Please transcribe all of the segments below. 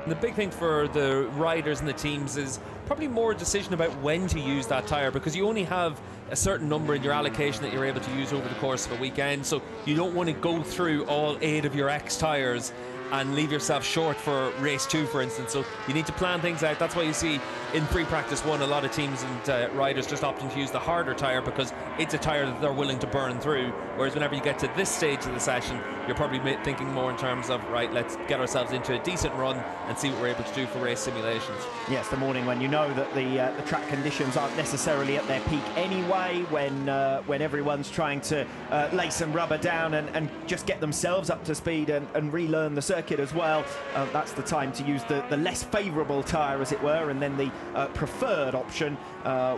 And the big thing for the riders and the teams is probably more a decision about when to use that tyre, because you only have a certain number in your allocation that you're able to use over the course of a weekend, so you don't want to go through all 8 of your X tyres and leave yourself short for race 2, for instance. So you need to plan things out. That's why you see in pre-practice 1 a lot of teams and riders just opting to use the harder tyre, because it's a tyre that they're willing to burn through, whereas whenever you get to this stage of the session, you're probably thinking more in terms of, right, let's get ourselves into a decent run and see what we're able to do for race simulations. Yes, the morning when you know that the track conditions aren't necessarily at their peak anyway, when everyone's trying to lay some rubber down and just get themselves up to speed and relearn the circuit as well. That's the time to use the less favourable tyre, as it were, and then the preferred option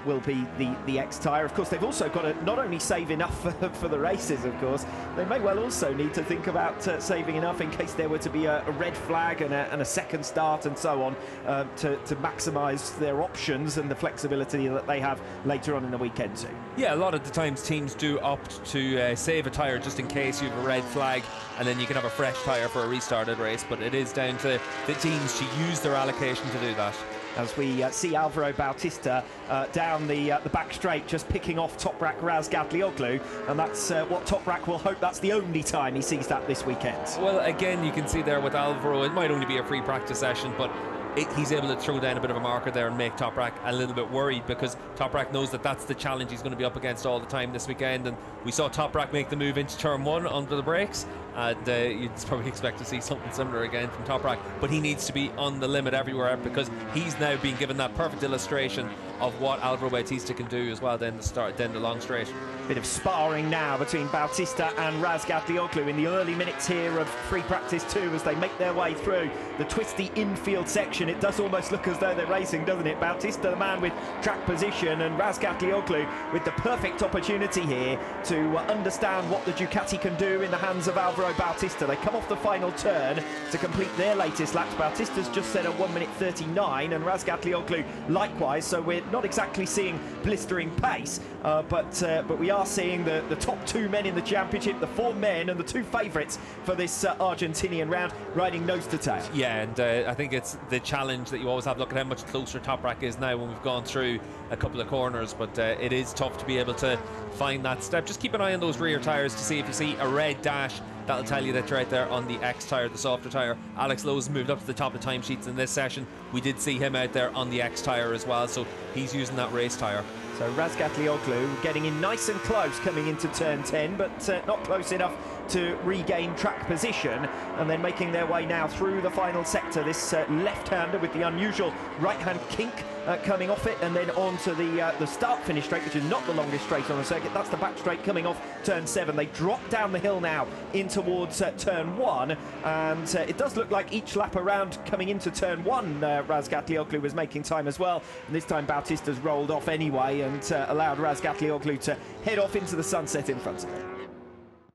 will be the X tyre. Of course, they've also got to not only save enough for the races, of course, they may well also need to think about saving enough in case there were to be a red flag and a second start and so on, to maximise their options and the flexibility that they have later on in the weekend too. Yeah, a lot of the times teams do opt to save a tyre just in case you have a red flag, and then you can have a fresh tyre for a restarted race, but it is down to the teams to use their allocation to do that. As we see Alvaro Bautista down the back straight, just picking off Toprak Razgatlioglu, and that's what Toprak will hope that's the only time he sees that this weekend. Well, again, you can see there with Alvaro, it might only be a free practice session, but he's able to throw down a bit of a marker there and make Toprak a little bit worried, because Toprak knows that that's the challenge he's going to be up against all the time this weekend. And we saw Toprak make the move into turn 1 under the brakes, and you'd probably expect to see something similar again from Toprak, but he needs to be on the limit everywhere, because he's now being given that perfect illustration of what Alvaro Bautista can do as well, then the long straight. Bit of sparring now between Bautista and Razgatlioglu in the early minutes here of free practice 2 as they make their way through the twisty infield section. It does almost look as though they're racing, doesn't it? Bautista, the man with track position, and Razgatlioglu with the perfect opportunity here to understand what the Ducati can do in the hands of Alvaro Bautista. They come off the final turn to complete their latest laps. Bautista's just set a 1:39, and Razgatlioglu likewise, so we're not exactly seeing blistering pace, but we are seeing the top 2 men in the championship, the 4 men and the 2 favourites for this Argentinian round, riding nose to tail. Yeah, and I think it's the challenge that you always have. Look at how much closer Toprak is now when we've gone through a couple of corners, but it is tough to be able to find that step. Just keep an eye on those rear tyres to see if you see a red dash. That'll tell you that you're right there on the X tyre, the softer tyre. Alex Lowe's moved up to the top of the timesheets in this session. We did see him out there on the X tyre as well, so he's using that race tyre. So Razgatlioglu getting in nice and close coming into turn 10, but not close enough to regain track position, and then making their way now through the final sector. This left-hander with the unusual right-hand kink coming off it, and then onto the start-finish straight, which is not the longest straight on the circuit. That's the back straight coming off turn 7. They drop down the hill now in towards turn 1, and it does look like each lap around coming into turn 1, Razgatlioglu was making time as well, and this time Bautista's rolled off anyway and allowed Razgatlioglu to head off into the sunset in front of him.